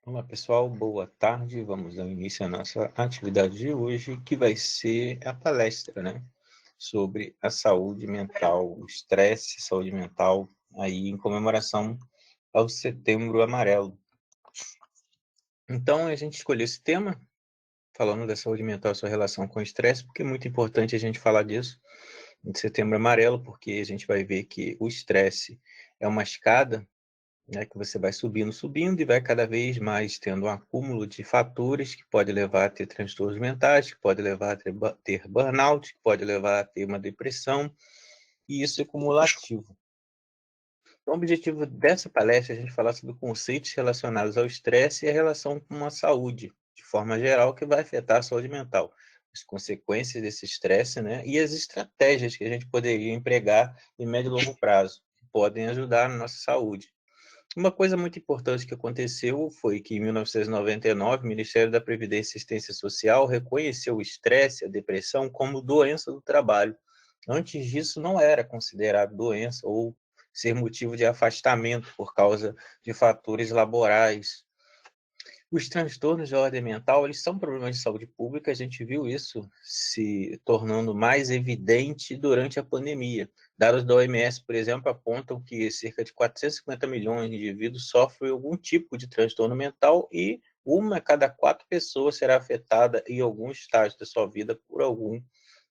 Olá pessoal, boa tarde. Vamos dar início à nossa atividade de hoje, que vai ser a palestra, né, sobre a saúde mental, o estresse, saúde mental, aí em comemoração ao Setembro Amarelo. Então a gente escolheu esse tema, falando da saúde mental e sua relação com o estresse, porque é muito importante a gente falar disso em Setembro Amarelo, porque a gente vai ver que o estresse é uma escada, né, que você vai subindo, subindo e vai cada vez mais tendo um acúmulo de fatores que pode levar a ter transtornos mentais, que pode levar a ter burnout, que pode levar a ter uma depressão, e isso é cumulativo. Então, o objetivo dessa palestra é a gente falar sobre conceitos relacionados ao estresse e a relação com a saúde, de forma geral, que vai afetar a saúde mental, as consequências desse estresse, né, e as estratégias que a gente poderia empregar em médio e longo prazo, que podem ajudar na nossa saúde. Uma coisa muito importante que aconteceu foi que, em 1999, o Ministério da Previdência e Assistência Social reconheceu o estresse e a depressão como doença do trabalho. Antes disso, não era considerado doença ou ser motivo de afastamento por causa de fatores laborais. Os transtornos de ordem mental, eles são problemas de saúde pública, a gente viu isso se tornando mais evidente durante a pandemia. Dados da OMS, por exemplo, apontam que cerca de 450 milhões de indivíduos sofrem algum tipo de transtorno mental e uma a cada 4 pessoas será afetada em algum estágio da sua vida por algum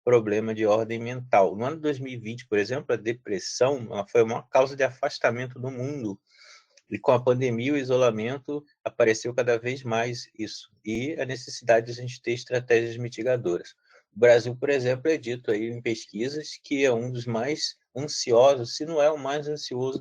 problema de ordem mental. No ano de 2020, por exemplo, a depressão ela foi a maior causa de afastamento do mundo. E com a pandemia, o isolamento, apareceu cada vez mais isso, e a necessidade de a gente ter estratégias mitigadoras. O Brasil, por exemplo, é dito aí em pesquisas que é um dos mais ansiosos, se não é o mais ansioso.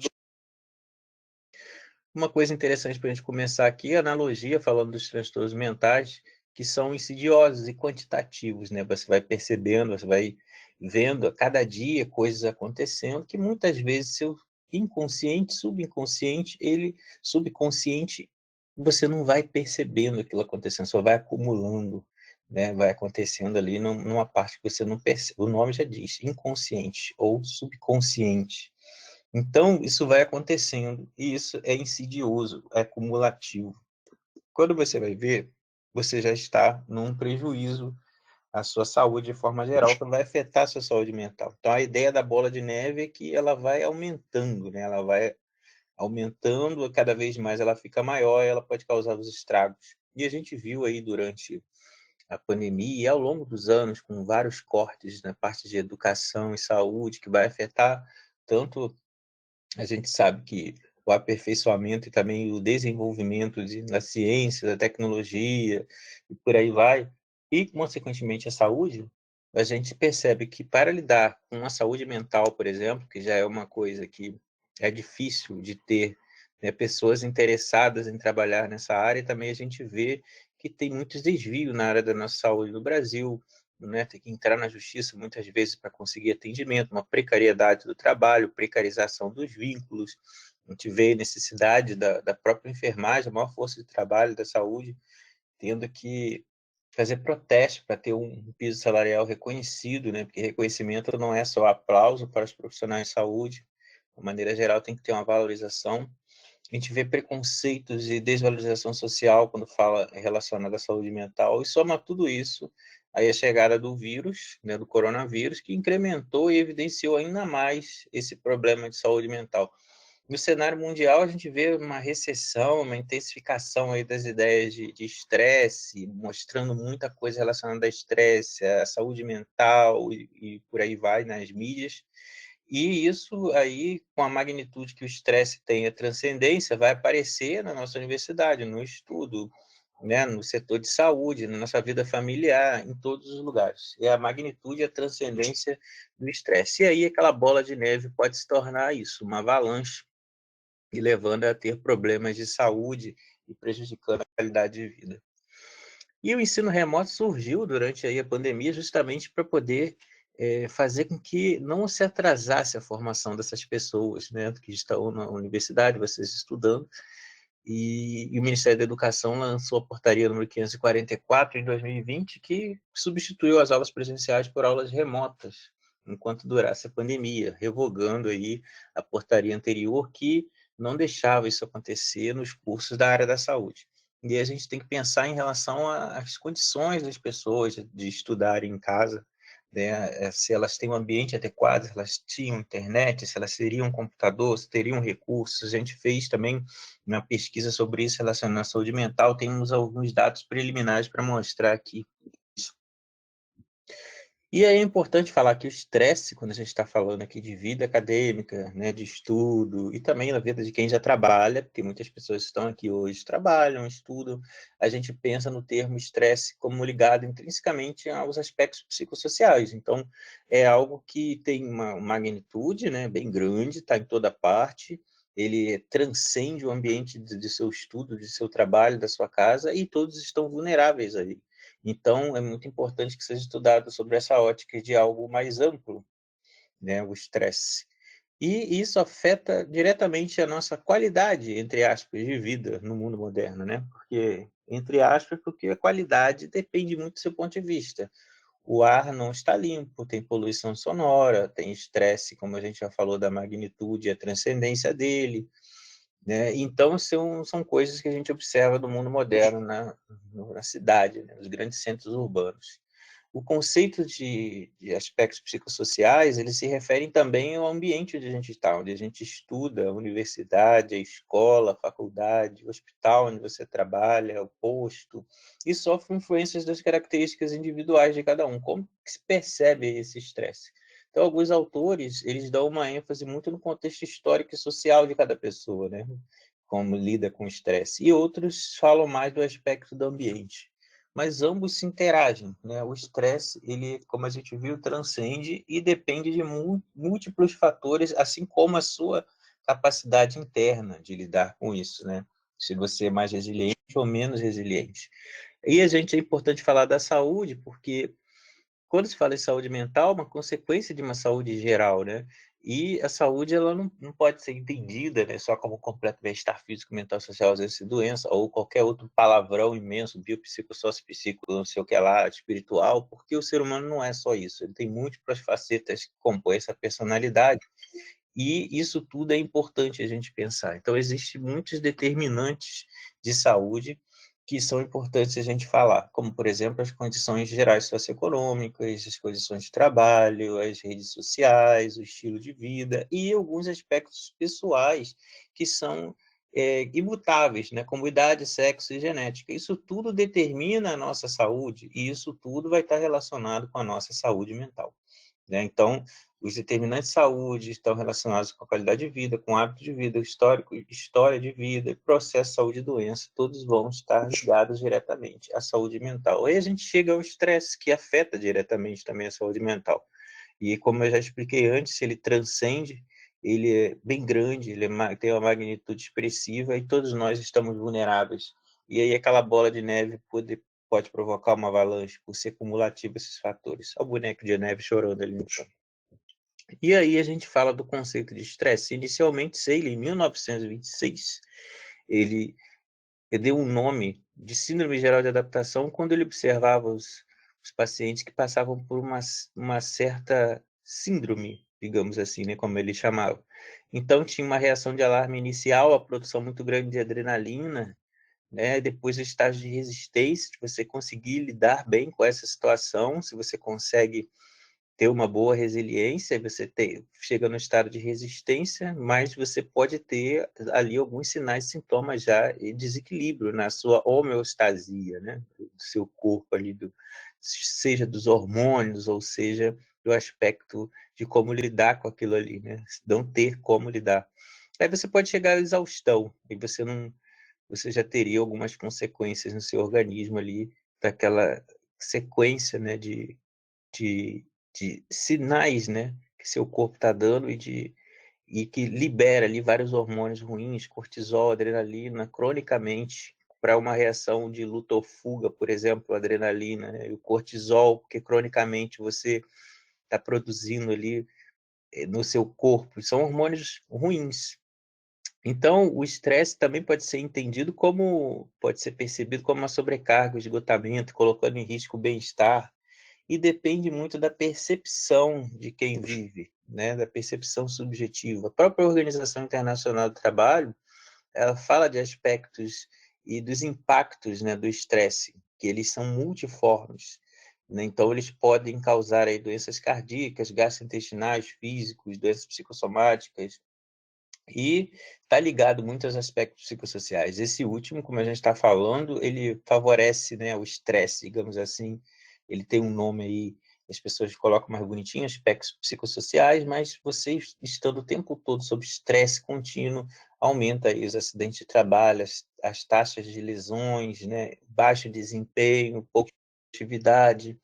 Uma coisa interessante para a gente começar aqui é a analogia, falando dos transtornos mentais, que são insidiosos e quantitativos, né? Você vai percebendo, você vai vendo a cada dia coisas acontecendo que muitas vezes seu inconsciente, subconsciente, subconsciente, você não vai percebendo aquilo acontecendo, só vai acumulando, né? Vai acontecendo ali numa parte que você não percebe. O nome já diz, inconsciente ou subconsciente. Então, isso vai acontecendo, e isso é insidioso, é cumulativo. Quando você vai ver, você já está num prejuízo à sua saúde de forma geral, que vai afetar a sua saúde mental. Então, a ideia da bola de neve é que ela vai aumentando, né? Ela vai aumentando, cada vez mais ela fica maior, e ela pode causar os estragos. E a gente viu aí durante a pandemia e ao longo dos anos, com vários cortes na parte de educação e saúde, que vai afetar tanto. A gente sabe que o aperfeiçoamento e também o desenvolvimento da ciência, da tecnologia e por aí vai, e consequentemente a saúde, a gente percebe que para lidar com a saúde mental, por exemplo, que já é uma coisa que é difícil de ter, né, pessoas interessadas em trabalhar nessa área, também a gente vê que tem muitos desvios na área da nossa saúde no Brasil, né, tem que entrar na justiça muitas vezes para conseguir atendimento, uma precariedade do trabalho, precarização dos vínculos. A gente vê a necessidade da própria enfermagem, a maior força de trabalho da saúde, tendo que fazer protesto para ter um piso salarial reconhecido, né? Porque reconhecimento não é só aplauso para os profissionais de saúde, de maneira geral tem que ter uma valorização. A gente vê preconceitos e desvalorização social quando fala relacionado à saúde mental, e soma tudo isso aí a chegada do vírus, né, do coronavírus, que incrementou e evidenciou ainda mais esse problema de saúde mental. No cenário mundial, a gente vê uma recessão, uma intensificação aí das ideias de estresse, mostrando muita coisa relacionada a estresse, a saúde mental e por aí vai nas mídias. E isso aí, com a magnitude que o estresse tem, a transcendência, vai aparecer na nossa universidade, no estudo, né, no setor de saúde, na nossa vida familiar, em todos os lugares. É a magnitude e a transcendência do estresse. E aí aquela bola de neve pode se tornar isso, uma avalanche, e levando a ter problemas de saúde e prejudicando a qualidade de vida. E o ensino remoto surgiu durante aí a pandemia justamente para poder fazer com que não se atrasasse a formação dessas pessoas, né, que estão na universidade, vocês estudando, e o Ministério da Educação lançou a portaria número 544 em 2020, que substituiu as aulas presenciais por aulas remotas, enquanto durasse a pandemia, revogando aí a portaria anterior que não deixava isso acontecer nos cursos da área da saúde. E a gente tem que pensar em relação às condições das pessoas de estudarem em casa, né? Se elas têm um ambiente adequado, se elas tinham internet, se elas teriam um computador, se teriam recursos. A gente fez também uma pesquisa sobre isso relacionada à saúde mental. Temos alguns dados preliminares para mostrar aqui. E aí é importante falar que o estresse, quando a gente está falando aqui de vida acadêmica, né, de estudo, e também na vida de quem já trabalha, porque muitas pessoas estão aqui hoje, trabalham, estudam, a gente pensa no termo estresse como ligado intrinsecamente aos aspectos psicossociais. Então, é algo que tem uma magnitude, né, bem grande, está em toda parte, ele transcende o ambiente de seu estudo, de seu trabalho, da sua casa, e todos estão vulneráveis aí. Então, é muito importante que seja estudado sobre essa ótica de algo mais amplo, né, o estresse. E isso afeta diretamente a nossa qualidade, entre aspas, de vida no mundo moderno, né? Porque, entre aspas, porque a qualidade depende muito do seu ponto de vista. O ar não está limpo, tem poluição sonora, tem estresse, como a gente já falou, da magnitude e a transcendência dele, né? Então, são coisas que a gente observa do mundo moderno na cidade, né? Nos grandes centros urbanos. O conceito de aspectos psicossociais, eles se referem também ao ambiente onde a gente está, onde a gente estuda, a universidade, a escola, a faculdade, o hospital onde você trabalha, o posto, e sofre influências das características individuais de cada um. Como que se percebe esse estresse? Então, alguns autores, eles dão uma ênfase muito no contexto histórico e social de cada pessoa, né? Como lida com o estresse. E outros falam mais do aspecto do ambiente. Mas ambos se interagem, né? O estresse, ele, como a gente viu, transcende e depende de múltiplos fatores, assim como a sua capacidade interna de lidar com isso, né? Se você é mais resiliente ou menos resiliente. E a gente é importante falar da saúde, porque quando se fala em saúde mental, é uma consequência de uma saúde geral, né? E a saúde, ela não pode ser entendida, né, só como completo bem-estar físico, mental, social, ausência de doença, ou qualquer outro palavrão imenso, biopsico, sociopsíquico, não sei o que lá, espiritual, porque o ser humano não é só isso. Ele tem múltiplas facetas que compõem essa personalidade, e isso tudo é importante a gente pensar. Então, existem muitos determinantes de saúde que são importantes a gente falar, como, por exemplo, as condições gerais socioeconômicas, as condições de trabalho, as redes sociais, o estilo de vida e alguns aspectos pessoais que são imutáveis, né, como idade, sexo e genética. Isso tudo determina a nossa saúde e isso tudo vai estar relacionado com a nossa saúde mental, né? Então, os determinantes de saúde estão relacionados com a qualidade de vida, com o hábito de vida, o histórico, história de vida, processo de saúde e doença, todos vão estar ligados diretamente à saúde mental. Aí a gente chega ao estresse, que afeta diretamente também a saúde mental. E como eu já expliquei antes, ele transcende, ele é bem grande, ele tem uma magnitude expressiva e todos nós estamos vulneráveis. E aí aquela bola de neve pode provocar uma avalanche por ser cumulativo esses fatores. Olha o boneco de neve chorando ali no chão. E aí a gente fala do conceito de estresse. Inicialmente, Seeley, em 1926, ele deu um nome de síndrome geral de adaptação quando ele observava os pacientes que passavam por uma certa síndrome, digamos assim, né, como ele chamava. Então, tinha uma reação de alarme inicial, a produção muito grande de adrenalina, né, depois o estágio de resistência, de você conseguir lidar bem com essa situação, se você consegue ter uma boa resiliência, chega no estado de resistência, mas você pode ter ali alguns sinais e sintomas já de desequilíbrio na sua homeostasia, né? Do seu corpo ali, seja dos hormônios, ou seja, do aspecto de como lidar com aquilo ali, né? Não ter como lidar. Aí você pode chegar à exaustão, e você já teria algumas consequências no seu organismo ali, daquela sequência, né, de, de sinais, né, que seu corpo está dando e que libera ali vários hormônios ruins, cortisol, adrenalina, cronicamente, para uma reação de luta ou fuga, por exemplo, adrenalina, né, e o cortisol, porque cronicamente você está produzindo ali no seu corpo, são hormônios ruins. Então, o estresse também pode ser entendido como, pode ser percebido como uma sobrecarga, esgotamento, colocando em risco o bem-estar, e depende muito da percepção de quem vive, né, da percepção subjetiva. A própria Organização Internacional do Trabalho, ela fala de aspectos e dos impactos, né, do estresse, que eles são multiformes, né? Então, eles podem causar aí doenças cardíacas, gastrointestinais, físicos, doenças psicossomáticas, e está ligado muito aos aspectos psicossociais. Esse último, como a gente está falando, ele favorece, né, o estresse, digamos assim. Ele tem um nome aí, as pessoas colocam mais bonitinho, aspectos psicossociais, mas você estando o tempo todo sob estresse contínuo, aumenta aí os acidentes de trabalho, as taxas de lesões, né, baixo desempenho, pouca atividade.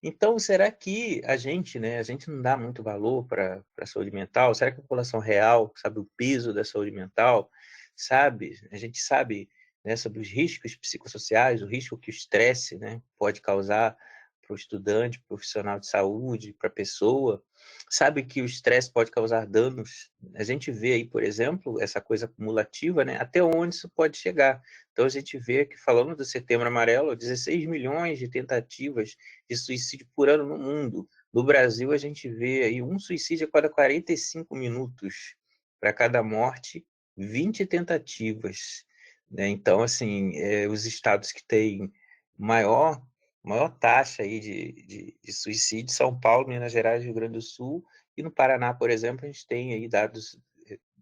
Então, será que a gente, né, a gente não dá muito valor para a saúde mental? Será que a população real sabe o peso da saúde mental? Sabe? A gente sabe, né, sobre os riscos psicossociais, o risco que o estresse, né, pode causar para o estudante, profissional de saúde, para a pessoa. Sabe que o estresse pode causar danos. A gente vê aí, por exemplo, essa coisa acumulativa, né, até onde isso pode chegar. Então, a gente vê que, falando do Setembro Amarelo, 16 milhões de tentativas de suicídio por ano no mundo. No Brasil, a gente vê aí um suicídio a cada 45 minutos. Para cada morte, 20 tentativas. Né? Então, assim, os estados que têm maior taxa aí de suicídio, São Paulo, Minas Gerais, Rio Grande do Sul, e no Paraná, por exemplo, a gente tem aí dados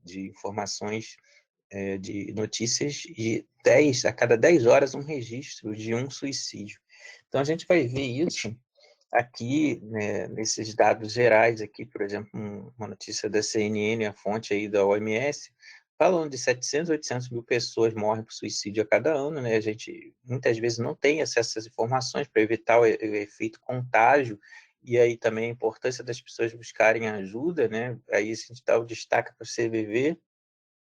de informações de notícias de 10, a cada 10 horas um registro de um suicídio. Então, a gente vai ver isso aqui, né, nesses dados gerais aqui, por exemplo, uma notícia da CNN, a fonte aí da OMS, falando de 700, 800 mil pessoas morrem por suicídio a cada ano, né? A gente muitas vezes não tem acesso a essas informações para evitar o efeito contágio, e aí também a importância das pessoas buscarem ajuda, né? Aí a gente dá o destaque para o CVV,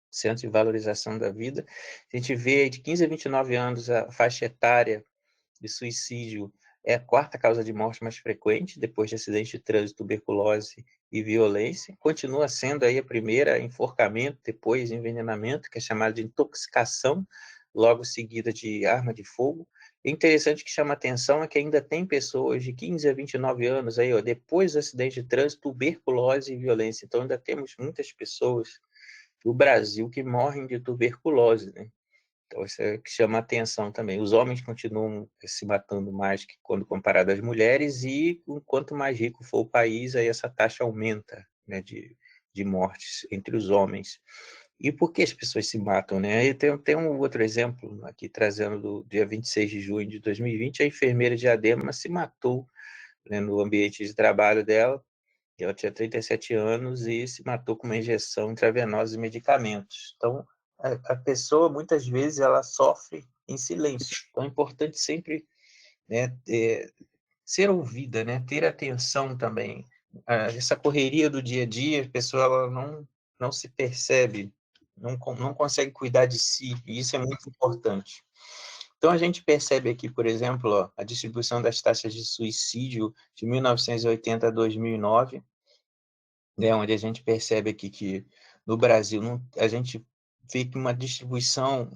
Centro de Valorização da Vida. A gente vê de 15 a 29 anos a faixa etária de suicídio é a quarta causa de morte mais frequente, depois de acidente de trânsito, tuberculose e violência. Continua sendo aí a primeira enforcamento, depois envenenamento, que é chamado de intoxicação, logo seguida de arma de fogo. E interessante que chama atenção é que ainda tem pessoas de 15 a 29 anos aí, ó, depois do acidente de trânsito, tuberculose e violência. Então ainda temos muitas pessoas no Brasil que morrem de tuberculose, né? Então, isso é que chama a atenção também. Os homens continuam se matando mais que quando comparado às mulheres, e quanto mais rico for o país, aí essa taxa aumenta, né, de mortes entre os homens. E por que as pessoas se matam, né? E tem um outro exemplo aqui, trazendo do dia 26 de junho de 2020, a enfermeira de Diadema se matou, né, no ambiente de trabalho dela. Ela tinha 37 anos e se matou com uma injeção intravenosa de medicamentos. Então, a pessoa, muitas vezes, ela sofre em silêncio. Então, é importante sempre, né, ser ouvida, né, ter atenção também. Essa correria do dia a dia, a pessoa ela não se percebe, não consegue cuidar de si, e isso é muito importante. Então, a gente percebe aqui, por exemplo, ó, a distribuição das taxas de suicídio de 1980 a 2009, né, onde a gente percebe aqui que no Brasil a gente vê que uma distribuição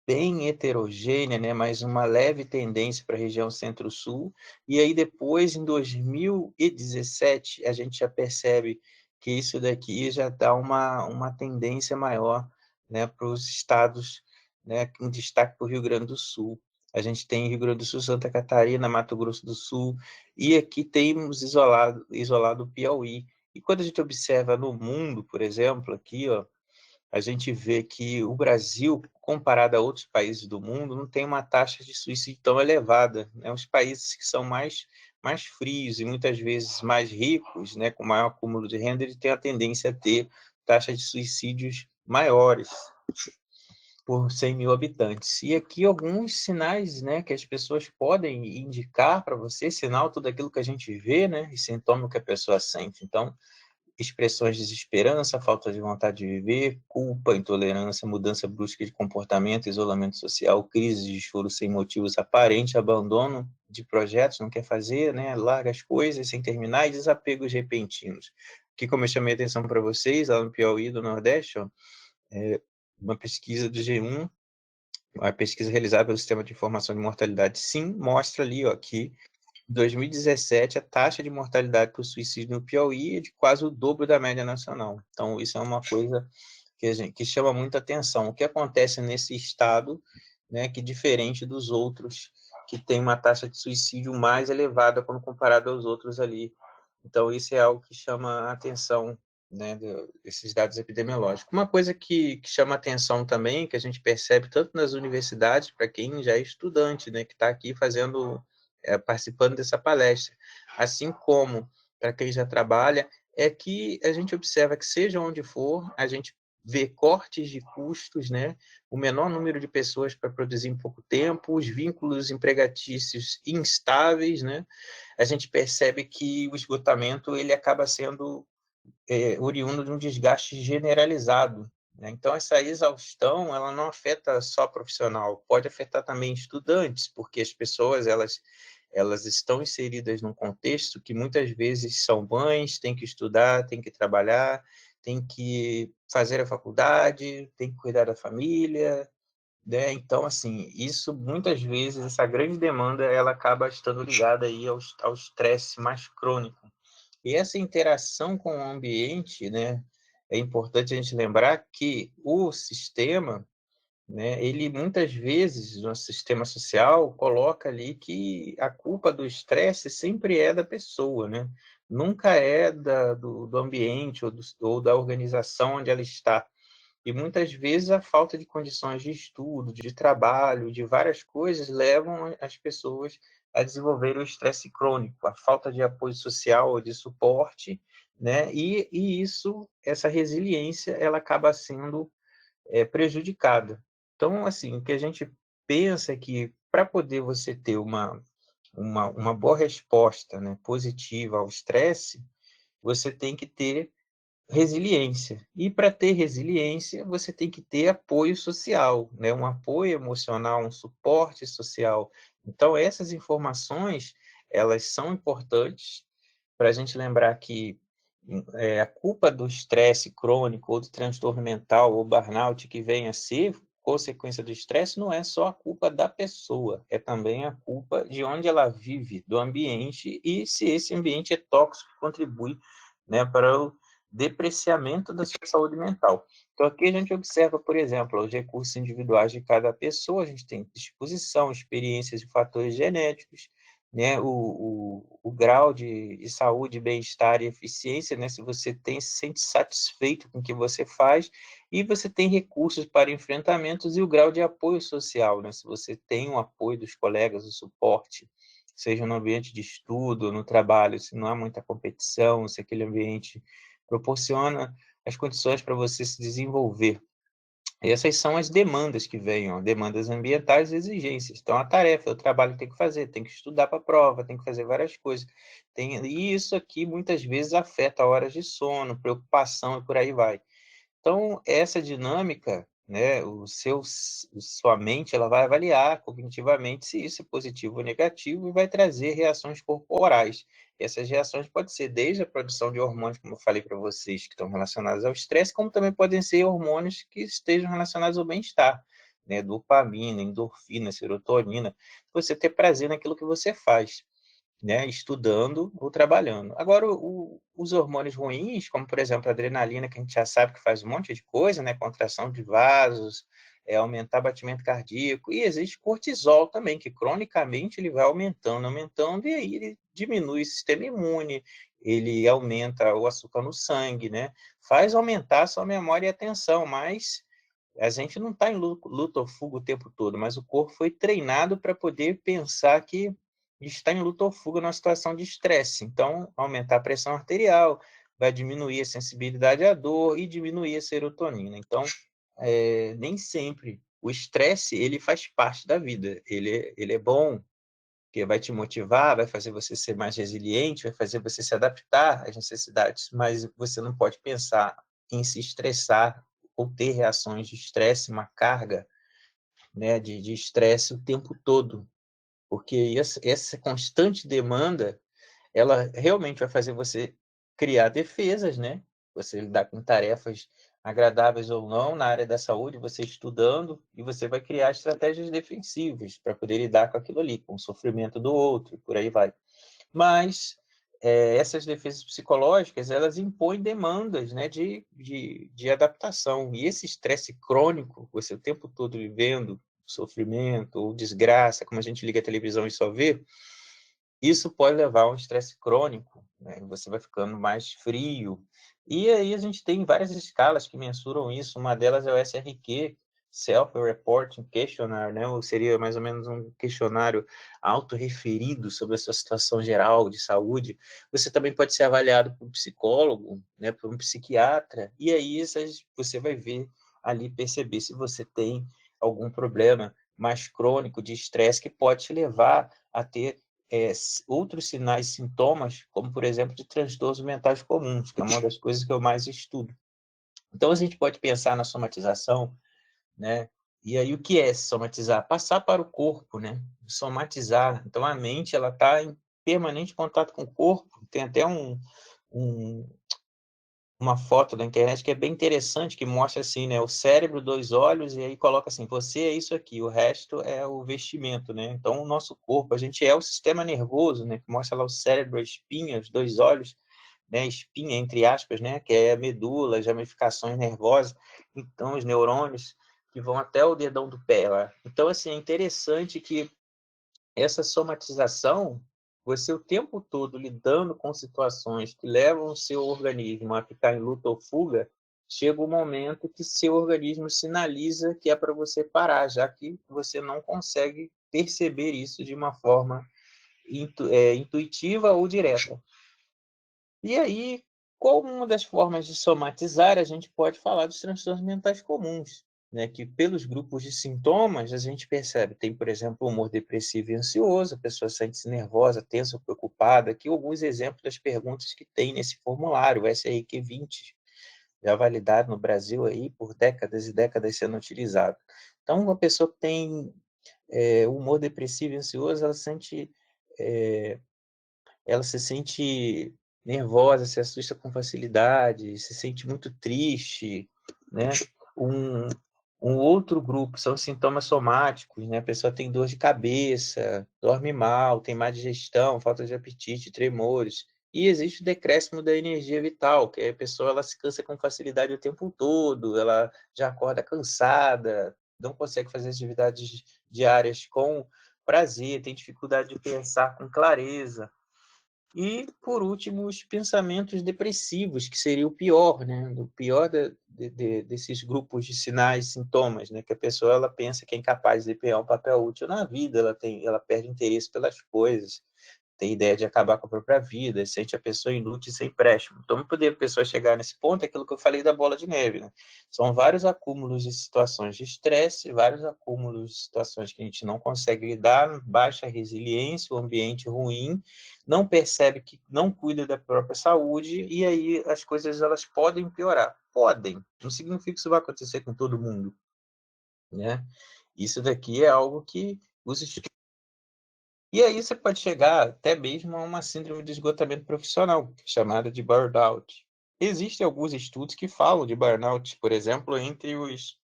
bem heterogênea, né, mas uma leve tendência para a região Centro-Sul, e aí depois, em 2017, a gente já percebe que isso daqui já dá uma tendência maior, né, para os estados, né, com destaque para o Rio Grande do Sul. A gente tem Rio Grande do Sul, Santa Catarina, Mato Grosso do Sul, e aqui temos isolado o Piauí. E quando a gente observa no mundo, por exemplo, aqui, ó, a gente vê que o Brasil, comparado a outros países do mundo, não tem uma taxa de suicídio tão elevada, né? Os países que são mais frios e muitas vezes mais ricos, né, com maior acúmulo de renda, eles têm a tendência a ter taxas de suicídios maiores por 100 mil habitantes. E aqui alguns sinais, né, que as pessoas podem indicar para você, sinal tudo aquilo que a gente vê, né, e sintoma que a pessoa sente. Então, expressões de desesperança, falta de vontade de viver, culpa, intolerância, mudança brusca de comportamento, isolamento social, crise de choro sem motivos aparentes, abandono de projetos, não quer fazer, né? Larga as coisas sem terminar, e desapegos repentinos. Aqui, como eu chamei a atenção para vocês, lá no Piauí do Nordeste, ó, uma pesquisa do G1, uma pesquisa realizada pelo Sistema de Informação de Mortalidade, sim, mostra ali, ó, que 2017, a taxa de mortalidade por suicídio no Piauí é de quase o dobro da média nacional. Então, isso é uma coisa que chama muita atenção. O que acontece nesse estado né, que diferente dos outros, que tem uma taxa de suicídio mais elevada quando comparado aos outros ali. Então, isso é algo que chama a atenção, né, desses dados epidemiológicos. Uma coisa que chama atenção também, que a gente percebe tanto nas universidades, para quem já é estudante, né, que está aqui fazendo, participando dessa palestra, assim como para quem já trabalha, é que a gente observa que, seja onde for, a gente vê cortes de custos, né, o menor número de pessoas para produzir em pouco tempo, os vínculos empregatícios instáveis, né? A gente percebe que o esgotamento ele acaba sendo oriundo de um desgaste generalizado, né? Então, essa exaustão ela não afeta só profissional, pode afetar também estudantes, porque as pessoas elas estão inseridas num contexto que muitas vezes são mães, têm que estudar, têm que trabalhar, têm que fazer a faculdade, têm que cuidar da família, né? Então, assim, isso muitas vezes, essa grande demanda, ela acaba estando ligada aí ao estresse mais crônico. E essa interação com o ambiente, né, é importante a gente lembrar que o sistema, né, ele muitas vezes, no sistema social, coloca ali que a culpa do estresse sempre é da pessoa, né? Nunca é do ambiente ou da organização onde ela está. E muitas vezes a falta de condições de estudo, de trabalho, de várias coisas levam as pessoas a desenvolver o estresse crônico, a falta de apoio social, de suporte, né? E isso, essa resiliência, ela acaba sendo prejudicada. Então, assim, o que a gente pensa é que para poder você ter uma boa resposta, né, positiva ao estresse, você tem que ter resiliência. E para ter resiliência, você tem que ter apoio social, né? Um apoio emocional, um suporte social. Então, essas informações, elas são importantes para a gente lembrar que a culpa do estresse crônico ou do transtorno mental ou burnout que vem a ser consequência do estresse não é só a culpa da pessoa, é também a culpa de onde ela vive, do ambiente, e se esse ambiente é tóxico, contribui, né, para o depreciamento da sua saúde mental. Então, aqui a gente observa, por exemplo, os recursos individuais de cada pessoa, a gente tem disposição, experiências e fatores genéticos, né, o grau de saúde, bem-estar e eficiência, né, se você se sente satisfeito com o que você faz, e você tem recursos para enfrentamentos e o grau de apoio social, né, se você tem o apoio dos colegas, o suporte, seja no ambiente de estudo, no trabalho, se não há muita competição, se aquele ambiente proporciona as condições para você se desenvolver. Essas são as demandas que vêm, ó, demandas ambientais e exigências. Então, a tarefa, o trabalho que tem que fazer, tem que estudar para a prova, tem que fazer várias coisas. E isso aqui muitas vezes afeta horas de sono, preocupação e por aí vai. Então, essa dinâmica, né, sua mente, ela vai avaliar cognitivamente se isso é positivo ou negativo e vai trazer reações corporais. Essas reações podem ser desde a produção de hormônios, como eu falei para vocês, que estão relacionados ao estresse, como também podem ser hormônios que estejam relacionados ao bem-estar, né, dopamina, endorfina, serotonina, você ter prazer naquilo que você faz, né, estudando ou trabalhando. Agora, os hormônios ruins, como por exemplo a adrenalina, que a gente já sabe que faz um monte de coisa, né, contração de vasos, aumentar batimento cardíaco, e existe cortisol também, que cronicamente ele vai aumentando, aumentando, e aí ele diminui o sistema imune, ele aumenta o açúcar no sangue, né, faz aumentar a sua memória e atenção, mas a gente não está em luta ou fuga o tempo todo, mas o corpo foi treinado para poder pensar que está em luta ou fuga numa situação de estresse. Então, aumentar a pressão arterial, vai diminuir a sensibilidade à dor e diminuir a serotonina. Então, nem sempre o estresse ele faz parte da vida. Ele é bom, porque vai te motivar, vai fazer você ser mais resiliente, vai fazer você se adaptar às necessidades, mas você não pode pensar em se estressar ou ter reações de estresse, uma carga, né, de estresse o tempo todo, porque essa constante demanda, ela realmente vai fazer você criar defesas, né? Você lidar com tarefas agradáveis ou não na área da saúde, você estudando, e você vai criar estratégias defensivas para poder lidar com aquilo ali, com o sofrimento do outro, e por aí vai. Mas essas defesas psicológicas, elas impõem demandas, né, de adaptação. E esse estresse crônico, você o tempo todo vivendo, sofrimento ou desgraça, como a gente liga a televisão e só vê, isso pode levar a um estresse crônico, né? Você vai ficando mais frio. E aí a gente tem várias escalas que mensuram isso. Uma delas é o SRQ, Self-Reporting Questionnaire, né? Ou seria mais ou menos um questionário autorreferido sobre a sua situação geral de saúde. Você também pode ser avaliado por um psicólogo, né? Por um psiquiatra. E aí você vai ver ali, perceber se você tem algum problema mais crônico de estresse que pode te levar a ter outros sinais, sintomas, como, por exemplo, de transtornos mentais comuns, que é uma das coisas que eu mais estudo. Então, a gente pode pensar na somatização, né? E aí, o que é somatizar? Passar para o corpo, né? Somatizar. Então, a mente, ela está em permanente contato com o corpo. Tem até um, uma foto da internet que é bem interessante, que mostra assim, né, o cérebro, 2 olhos, e aí coloca assim, você é isso aqui, o resto é o vestimento, né? Então, o nosso corpo, a gente é o sistema nervoso, né, que mostra lá o cérebro, a espinha, os 2 olhos, né, espinha, entre aspas, né, que é a medula, as ramificações nervosas, então, os neurônios que vão até o dedão do pé lá. Então, assim, é interessante que essa somatização, você o tempo todo lidando com situações que levam o seu organismo a ficar em luta ou fuga, chega um momento que seu organismo sinaliza que é para você parar, já que você não consegue perceber isso de uma forma intuitiva ou direta. E aí, como uma das formas de somatizar, a gente pode falar dos transtornos mentais comuns, né? Que pelos grupos de sintomas a gente percebe, tem, por exemplo, humor depressivo e ansioso, a pessoa sente-se nervosa, tensa, preocupada. Aqui alguns exemplos das perguntas que tem nesse formulário, o SRQ-20, já validado no Brasil aí por décadas e décadas sendo utilizado. Então, uma pessoa que tem humor depressivo e ansioso, ela se sente nervosa, se assusta com facilidade, se sente muito triste, né? Um, um outro grupo são sintomas somáticos, né? A pessoa tem dor de cabeça, dorme mal, tem má digestão, falta de apetite, tremores. E existe o decréscimo da energia vital, que a pessoa ela se cansa com facilidade o tempo todo, ela já acorda cansada, não consegue fazer atividades diárias com prazer, tem dificuldade de pensar com clareza. E, por último, os pensamentos depressivos, que seria o pior, né? O pior desses grupos de sinais, sintomas, né? Que a pessoa ela pensa que é incapaz de desempenhar um papel útil na vida, ela perde interesse pelas coisas, tem ideia de acabar com a própria vida, sente a pessoa inútil e sem empréstimo. Então, para poder a pessoa chegar nesse ponto, é aquilo que eu falei da bola de neve, né? São vários acúmulos de situações de estresse, vários acúmulos de situações que a gente não consegue lidar, baixa resiliência, o ambiente ruim, não percebe que não cuida da própria saúde, e aí as coisas elas podem piorar. Podem. Não significa que isso vai acontecer com todo mundo, né? Isso daqui é algo que os e aí você pode chegar até mesmo a uma síndrome de esgotamento profissional, chamada de burnout. Existem alguns estudos que falam de burnout, por exemplo, entre os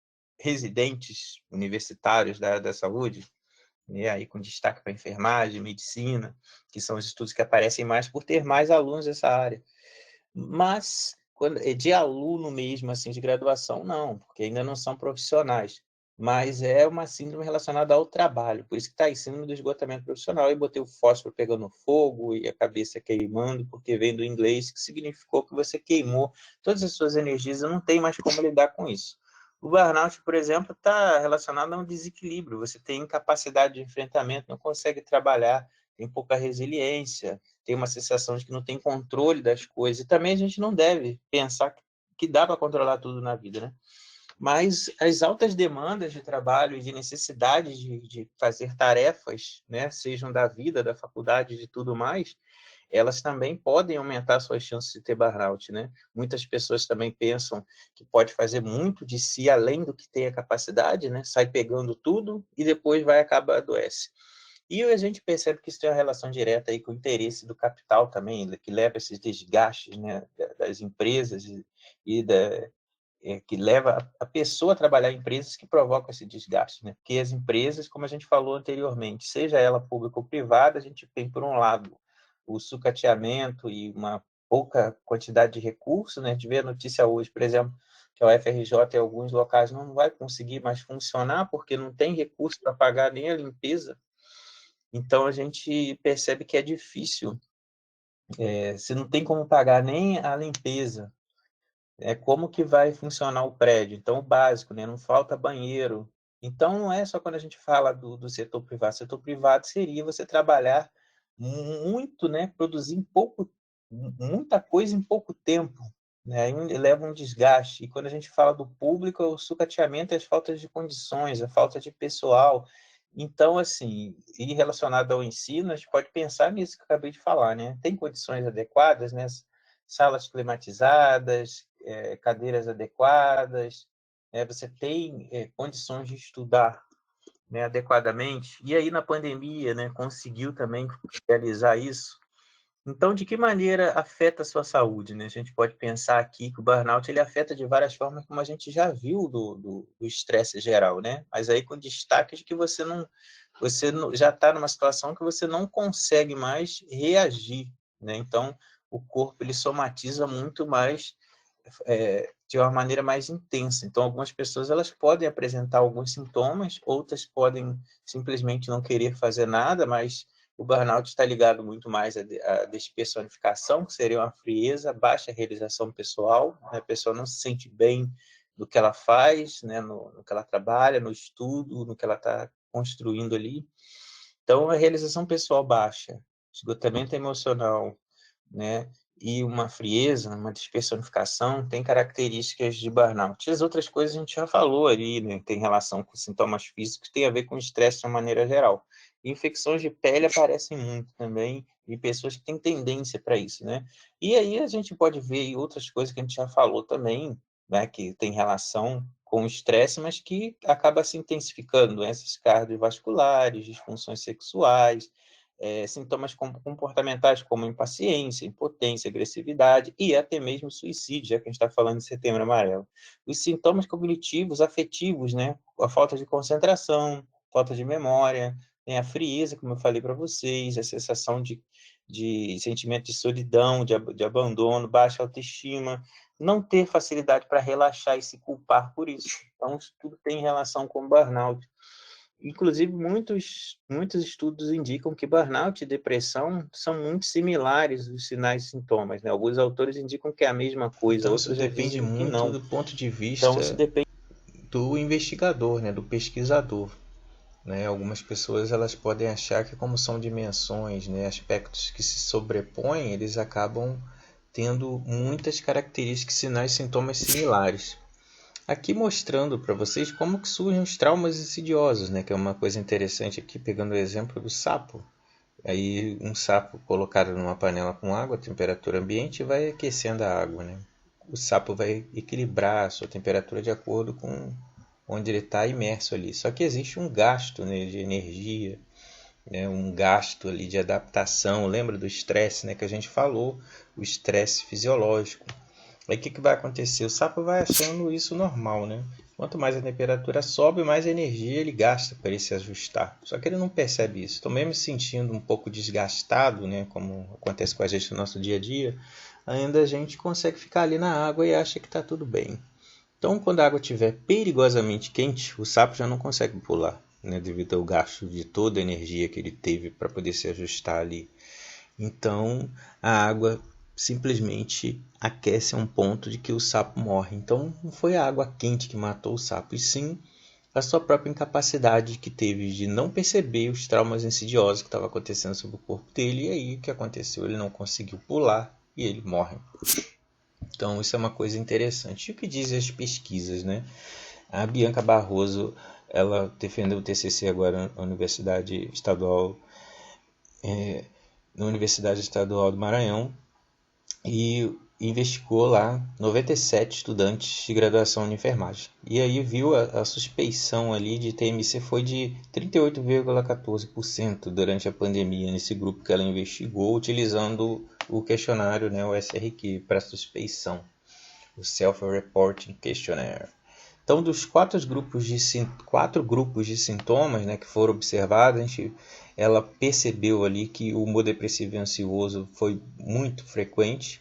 residentes universitários da área da saúde, né, aí com destaque para enfermagem, medicina, que são os estudos que aparecem mais por ter mais alunos dessa área. Mas de aluno mesmo, assim, de graduação, não, porque ainda não são profissionais. Mas é uma síndrome relacionada ao trabalho, por isso que está aí, síndrome do esgotamento profissional. E botei o fósforo pegando fogo e a cabeça queimando, porque vem do inglês, que significou que você queimou todas as suas energias e não tem mais como lidar com isso. O burnout, por exemplo, está relacionado a um desequilíbrio. Você tem incapacidade de enfrentamento, não consegue trabalhar, tem pouca resiliência, tem uma sensação de que não tem controle das coisas. E também a gente não deve pensar que dá para controlar tudo na vida, né? Mas as altas demandas de trabalho e de necessidade de fazer tarefas, né, sejam da vida, da faculdade, de tudo mais, elas também podem aumentar suas chances de ter burnout, né? Muitas pessoas também pensam que pode fazer muito de si além do que tem a capacidade, né? Sai pegando tudo e depois vai acabar adoece. E a gente percebe que isso tem uma relação direta aí com o interesse do capital também, que leva a esses desgastes, né, das empresas e que leva a pessoa a trabalhar em empresas que provocam esse desgaste, né? Porque as empresas, como a gente falou anteriormente, seja ela pública ou privada, a gente tem, por um lado, o sucateamento e uma pouca quantidade de recursos, né? A gente vê a notícia hoje, por exemplo, que a UFRJ em alguns locais não vai conseguir mais funcionar porque não tem recurso para pagar nem a limpeza. Então a gente percebe que é difícil. Se não tem como pagar nem a limpeza, como que vai funcionar o prédio? Então, o básico, né? Não falta banheiro. Então, não é só quando a gente fala do setor privado. Setor privado seria você trabalhar muito, né? Produzir muita coisa em pouco tempo, né? Aí leva um desgaste. E quando a gente fala do público, é o sucateamento e as faltas de condições, a falta de pessoal. Então, assim, e relacionado ao ensino, a gente pode pensar nisso que eu acabei de falar, né? Tem condições adequadas, né? Salas climatizadas, cadeiras adequadas, você tem condições de estudar, né, adequadamente. E aí, na pandemia, né, conseguiu também realizar isso. Então, de que maneira afeta a sua saúde, né? A gente pode pensar aqui que o burnout ele afeta de várias formas, como a gente já viu do estresse geral, né? Mas aí com destaque de que você não já está numa situação que você não consegue mais reagir, né? Então, o corpo ele somatiza muito mais, de uma maneira mais intensa. Então, algumas pessoas elas podem apresentar alguns sintomas, outras podem simplesmente não querer fazer nada, mas o burnout está ligado muito mais à despersonificação, que seria uma frieza, baixa realização pessoal, né? A pessoa não se sente bem no que ela faz, né? no que ela trabalha, no estudo, no que ela está construindo ali. Então, a realização pessoal baixa, esgotamento emocional, né? E uma frieza, uma despersonificação, tem características de burnout. As outras coisas a gente já falou ali, né? Tem relação com sintomas físicos, tem a ver com estresse de uma maneira geral. Infecções de pele aparecem muito também, e pessoas que têm tendência para isso, né? E aí a gente pode ver outras coisas que a gente já falou também, né? Que tem relação com o estresse, mas que acaba se intensificando, doenças cardiovasculares, disfunções sexuais, sintomas comportamentais como impaciência, impotência, agressividade e até mesmo suicídio, já que a gente está falando de Setembro Amarelo. Os sintomas cognitivos, afetivos, né? A falta de concentração, falta de memória, tem a frieza, como eu falei para vocês, a sensação de sentimento de solidão, de abandono, baixa autoestima, não ter facilidade para relaxar e se culpar por isso. Então, isso tudo tem relação com o burnout. Inclusive, muitos estudos indicam que burnout e depressão são muito similares os sinais e sintomas, né? Alguns autores indicam que é a mesma coisa, Então isso outros já depende dizem que muito não. do ponto de Então, isso vista depende. do investigador, né, do pesquisador. Né? Algumas pessoas elas podem achar que como são dimensões, né, aspectos que se sobrepõem, eles acabam tendo muitas características, sinais, sintomas similares. Aqui mostrando para vocês como que surgem os traumas insidiosos, né, que é uma coisa interessante aqui, pegando o exemplo do sapo. Aí um sapo colocado numa panela com água, temperatura ambiente, vai aquecendo a água, né? O sapo vai equilibrar a sua temperatura de acordo com onde ele está imerso ali. Só que existe um gasto, né, de energia, né, um gasto ali de adaptação. Lembra do estresse, né, que a gente falou, o estresse fisiológico. Aí o que vai acontecer? O sapo vai achando isso normal, né? Quanto mais a temperatura sobe, mais energia ele gasta para ele se ajustar. Só que ele não percebe isso. Estou mesmo sentindo um pouco desgastado, né? Como acontece com a gente no nosso dia a dia, ainda a gente consegue ficar ali na água e acha que está tudo bem. Então, quando a água estiver perigosamente quente, o sapo já não consegue pular, né? Devido ao gasto de toda a energia que ele teve para poder se ajustar ali. Então, a água simplesmente aquece a um ponto de que o sapo morre. Então, não foi a água quente que matou o sapo, e sim a sua própria incapacidade que teve de não perceber os traumas insidiosos que estavam acontecendo sobre o corpo dele. E aí o que aconteceu? Ele não conseguiu pular e ele morre. Então, isso é uma coisa interessante. E o que dizem as pesquisas, né? A Bianca Barroso, ela defendeu o TCC agora na Universidade Estadual, do Maranhão, e investigou lá 97 estudantes de graduação em enfermagem. E aí viu a suspeição ali de TMC foi de 38,14% durante a pandemia nesse grupo que ela investigou, utilizando o questionário, né, o SRQ, para suspeição, o Self-Reporting Questionnaire. Então, dos quatro grupos de sintomas, né, que foram observados, ela percebeu ali que o humor depressivo e ansioso foi muito frequente,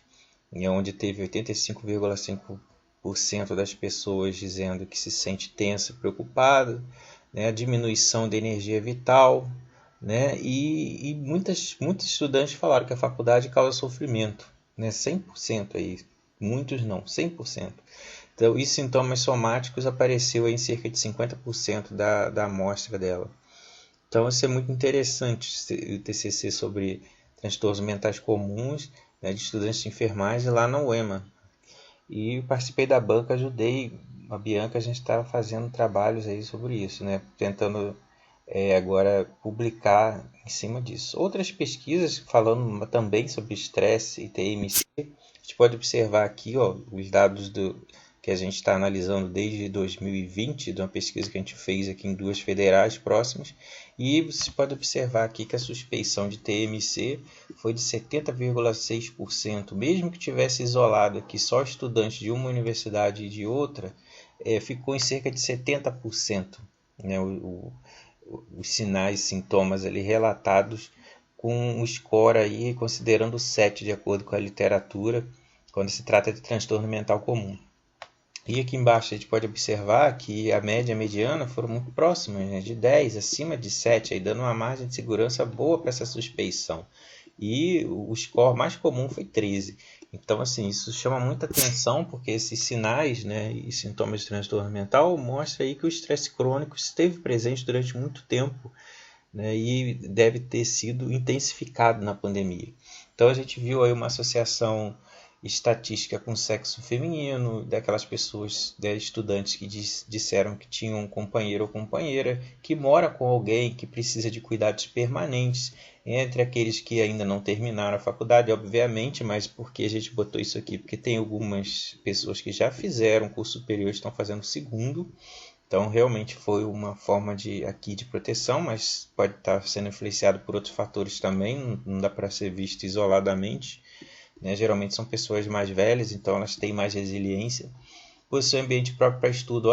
onde teve 85,5% 30% das pessoas dizendo que se sente tensa e preocupada, né? Diminuição da energia vital, né? E muitos estudantes falaram que a faculdade causa sofrimento, né? 100% aí, muitos não, 100%. Então, e sintomas somáticos apareceu em cerca de 50% da amostra dela. Então, isso é muito interessante, o TCC sobre transtornos mentais comuns, né, de estudantes de enfermagem lá na UEMA. E participei da banca, ajudei a Bianca, a gente estava fazendo trabalhos aí sobre isso, né, tentando agora publicar em cima disso. Outras pesquisas falando também sobre estresse e TMC, a gente pode observar aqui, ó, os dados que a gente está analisando desde 2020, de uma pesquisa que a gente fez aqui em 2 federais próximas, e você pode observar aqui que a suspeição de TMC foi de 70,6%, mesmo que tivesse isolado aqui só estudantes de uma universidade e de outra, ficou em cerca de 70%, né, os sinais e sintomas ali relatados com um score aí considerando 7 de acordo com a literatura, quando se trata de transtorno mental comum. E aqui embaixo a gente pode observar que a média e a mediana foram muito próximas, né? De 10 acima de 7, aí dando uma margem de segurança boa para essa suspeição. E o score mais comum foi 13. Então, assim, isso chama muita atenção, porque esses sinais, né, e sintomas de transtorno mental mostram aí que o estresse crônico esteve presente durante muito tempo, né, e deve ter sido intensificado na pandemia. Então, a gente viu aí uma associação estatística com sexo feminino, daquelas pessoas, estudantes que disseram que tinham um companheiro ou companheira, que mora com alguém que precisa de cuidados permanentes, entre aqueles que ainda não terminaram a faculdade, obviamente, mas porque a gente botou isso aqui? Porque tem algumas pessoas que já fizeram curso superior e estão fazendo segundo, então realmente foi uma forma de proteção, mas pode estar sendo influenciado por outros fatores também, não dá para ser visto isoladamente. Né? Geralmente são pessoas mais velhas, então elas têm mais resiliência. Possui ambiente próprio para estudo.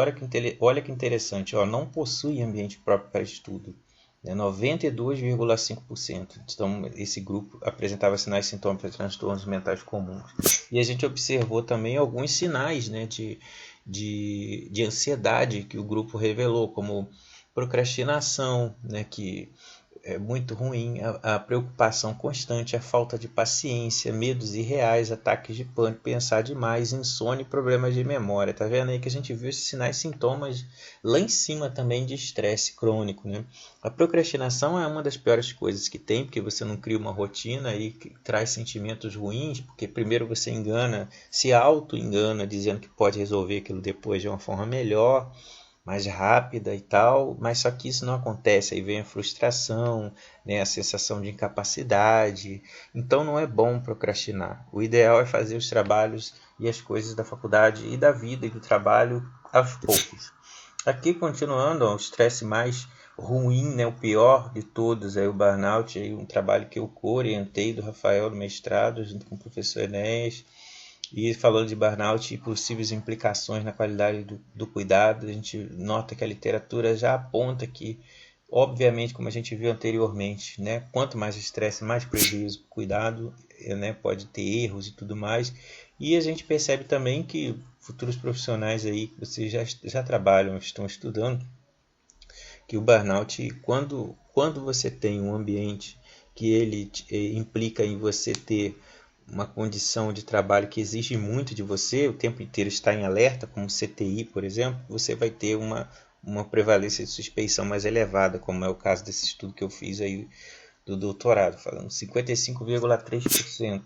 Olha que interessante, ó, não possui ambiente próprio para estudo. Né? 92,5%. Então, esse grupo apresentava sinais e sintomas de transtornos mentais comuns. E a gente observou também alguns sinais, né, de ansiedade que o grupo revelou, como procrastinação, né, que é muito ruim, a preocupação constante, a falta de paciência, medos irreais, ataques de pânico, pensar demais, insônia e problemas de memória. Tá vendo aí que a gente viu esses sinais e sintomas lá em cima também de estresse crônico, né? A procrastinação é uma das piores coisas que tem, porque você não cria uma rotina e traz sentimentos ruins, porque primeiro você se auto-engana, dizendo que pode resolver aquilo depois de uma forma melhor, mais rápida e tal, mas só que isso não acontece, aí vem a frustração, né, a sensação de incapacidade, então não é bom procrastinar. O ideal é fazer os trabalhos e as coisas da faculdade e da vida e do trabalho aos poucos. Aqui continuando, ó, o estresse mais ruim, né, o pior de todos, é o burnout, aí um trabalho que eu orientei do Rafael no mestrado, junto com o professor Enéas. E falando de burnout e possíveis implicações na qualidade do cuidado, a gente nota que a literatura já aponta que, obviamente, como a gente viu anteriormente, né, quanto mais estresse, mais prejuízo, cuidado, né, pode ter erros e tudo mais. E a gente percebe também que futuros profissionais aí que vocês já trabalham, estão estudando, que o burnout, quando você tem um ambiente que ele implica em você ter uma condição de trabalho que exige muito de você, o tempo inteiro está em alerta, como CTI, por exemplo, você vai ter uma prevalência de suspeição mais elevada, como é o caso desse estudo que eu fiz aí do doutorado, falando 55,3%.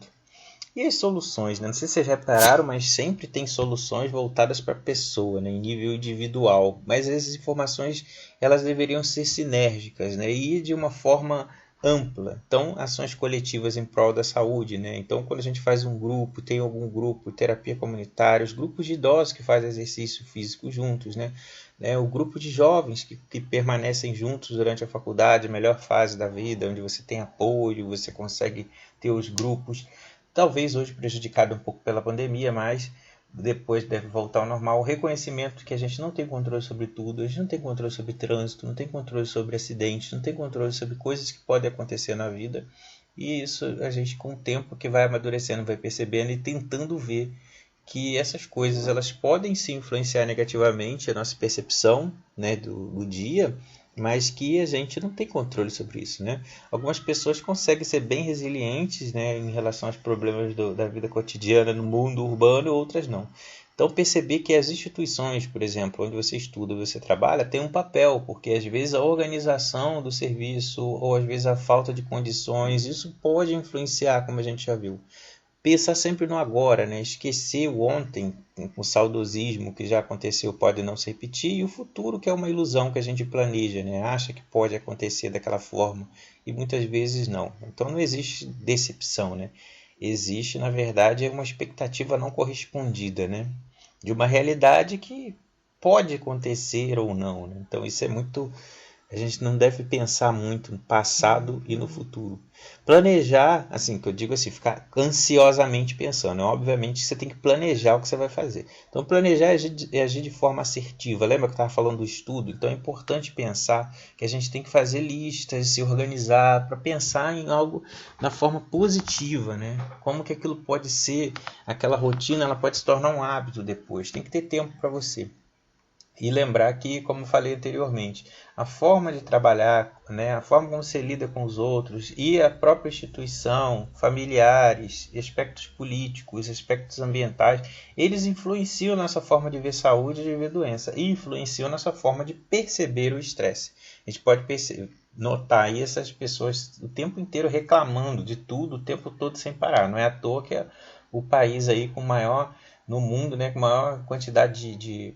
E as soluções, né? Não sei se vocês repararam, mas sempre tem soluções voltadas para a pessoa, né? Em nível individual. Mas essas informações elas deveriam ser sinérgicas, né? E ir de uma forma ampla. Então, ações coletivas em prol da saúde, né? Então, quando a gente faz um grupo, tem algum grupo, terapia comunitária, os grupos de idosos que fazem exercício físico juntos, né? O grupo de jovens que permanecem juntos durante a faculdade, a melhor fase da vida, onde você tem apoio, você consegue ter os grupos, talvez hoje prejudicado um pouco pela pandemia, mas depois deve voltar ao normal. O reconhecimento que a gente não tem controle sobre tudo, a gente não tem controle sobre trânsito, não tem controle sobre acidentes, não tem controle sobre coisas que podem acontecer na vida. E isso a gente, com o tempo que vai amadurecendo, vai percebendo e tentando ver que essas coisas elas podem se influenciar negativamente a nossa percepção, né, do dia, mas que a gente não tem controle sobre isso, né? Algumas pessoas conseguem ser bem resilientes, né, em relação aos problemas da vida cotidiana no mundo urbano, outras não. Então perceber que as instituições, por exemplo, onde você estuda, você trabalha, tem um papel, porque às vezes a organização do serviço ou às vezes a falta de condições, isso pode influenciar, como a gente já viu. Pensar sempre no agora, né? Esquecer o ontem, o saudosismo que já aconteceu pode não se repetir, e o futuro que é uma ilusão que a gente planeja, né? Acha que pode acontecer daquela forma e muitas vezes não. Então não existe decepção, né? Existe, na verdade, uma expectativa não correspondida, né? De uma realidade que pode acontecer ou não, né? Então isso é muito. A gente não deve pensar muito no passado e no futuro. Planejar, assim, que eu digo assim, ficar ansiosamente pensando. Obviamente você tem que planejar o que você vai fazer. Então planejar é agir de forma assertiva. Lembra que eu estava falando do estudo? Então é importante pensar que a gente tem que fazer listas, se organizar, para pensar em algo na forma positiva, né? Como que aquilo pode ser, aquela rotina, ela pode se tornar um hábito depois. Tem que ter tempo para você. E lembrar que, como falei anteriormente, a forma de trabalhar, né, a forma como você lida com os outros e a própria instituição, familiares, aspectos políticos, aspectos ambientais, eles influenciam nossa forma de ver saúde e de ver doença e influenciam nossa forma de perceber o estresse. A gente pode notar aí essas pessoas o tempo inteiro reclamando de tudo, o tempo todo sem parar. Não é à toa que é o país aí com maior, no mundo, né, com maior quantidade de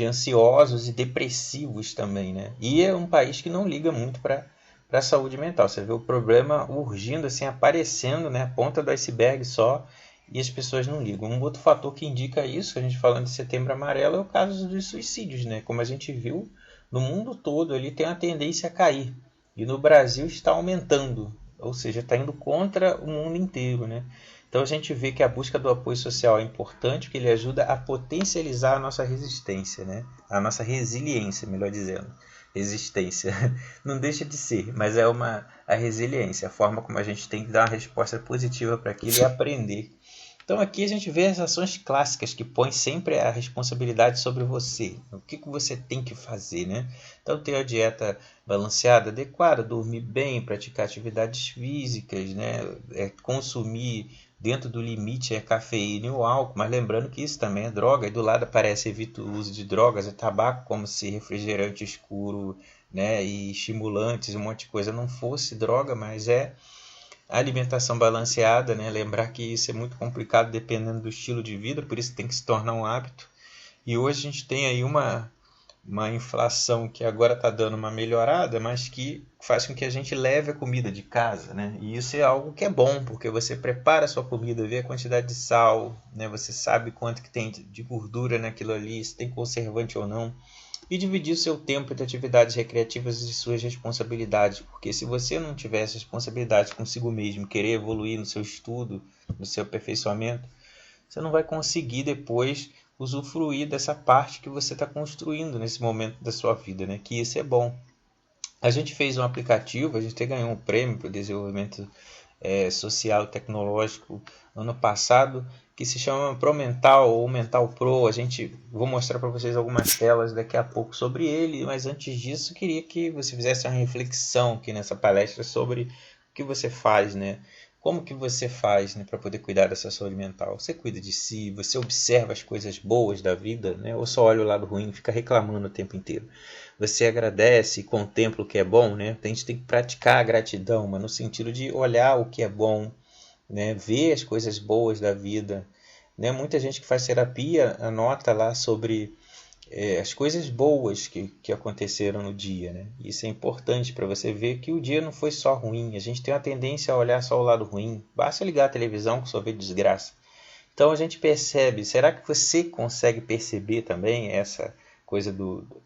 ansiosos e depressivos também, né? E é um país que não liga muito para a saúde mental. Você vê o problema urgindo, assim, aparecendo, né? A ponta do iceberg só, e as pessoas não ligam. Um outro fator que indica isso, a gente falando de Setembro Amarelo, é o caso dos suicídios, né? Como a gente viu, no mundo todo ele tem uma tendência a cair. E no Brasil está aumentando, ou seja, está indo contra o mundo inteiro, né? Então a gente vê que a busca do apoio social é importante, porque ele ajuda a potencializar a nossa resistência, né? A nossa resiliência, melhor dizendo. Resistência. Não deixa de ser, mas é a resiliência, a forma como a gente tem que dar uma resposta positiva para aquilo e aprender. Então aqui a gente vê as ações clássicas que põem sempre a responsabilidade sobre você. O que você tem que fazer, né? Então ter a dieta balanceada, adequada, dormir bem, praticar atividades físicas, né? Consumir dentro do limite cafeína e o álcool, mas lembrando que isso também é droga, e do lado aparece evita o uso de drogas, tabaco, como se refrigerante escuro, né, e estimulantes, um monte de coisa não fosse droga, mas é alimentação balanceada, né? Lembrar que isso é muito complicado dependendo do estilo de vida, por isso tem que se tornar um hábito. E hoje a gente tem aí uma inflação que agora está dando uma melhorada, mas que faz com que a gente leve a comida de casa, né? E isso é algo que é bom, porque você prepara a sua comida, vê a quantidade de sal, né? Você sabe quanto que tem de gordura naquilo ali, se tem conservante ou não. E dividir o seu tempo entre atividades recreativas e suas responsabilidades, porque se você não tiver essa responsabilidade consigo mesmo, querer evoluir no seu estudo, no seu aperfeiçoamento, você não vai conseguir depois usufruir dessa parte que você está construindo nesse momento da sua vida, né? Que isso é bom. A gente fez um aplicativo, a gente até ganhou um prêmio para o desenvolvimento social e tecnológico ano passado, que se chama ProMental ou Mental Pro. Vou mostrar para vocês algumas telas daqui a pouco sobre ele, mas antes disso queria que você fizesse uma reflexão aqui nessa palestra sobre o que você faz, né? Como que você faz, né, para poder cuidar dessa saúde mental? Você cuida de si, você observa as coisas boas da vida, né? Ou só olha o lado ruim e fica reclamando o tempo inteiro? Você agradece e contempla o que é bom, né? A gente tem que praticar a gratidão, mas no sentido de olhar o que é bom, né? Ver as coisas boas da vida, né? Muita gente que faz terapia anota lá sobre as coisas boas que aconteceram no dia, né? Isso é importante para você ver que o dia não foi só ruim. A gente tem uma tendência a olhar só o lado ruim. Basta ligar a televisão que só vê desgraça. Então a gente percebe. Será que você consegue perceber também essa coisa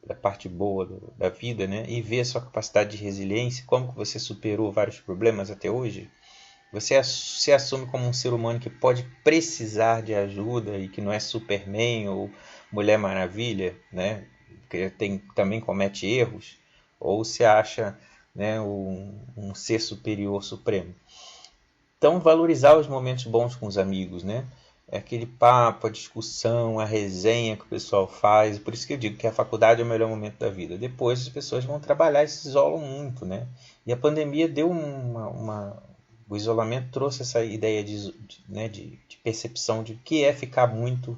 da parte boa da vida, né? E ver a sua capacidade de resiliência, como que você superou vários problemas até hoje? Você se assume como um ser humano que pode precisar de ajuda e que não é Superman ou Mulher Maravilha, né? Que também comete erros, ou se acha, né, um ser superior supremo. Então, valorizar os momentos bons com os amigos, né? é aquele papo, a discussão, a resenha que o pessoal faz. Por isso que eu digo que a faculdade é o melhor momento da vida. Depois as pessoas vão trabalhar e se isolam muito, né? E a pandemia deu o isolamento trouxe essa ideia de percepção de que é ficar muito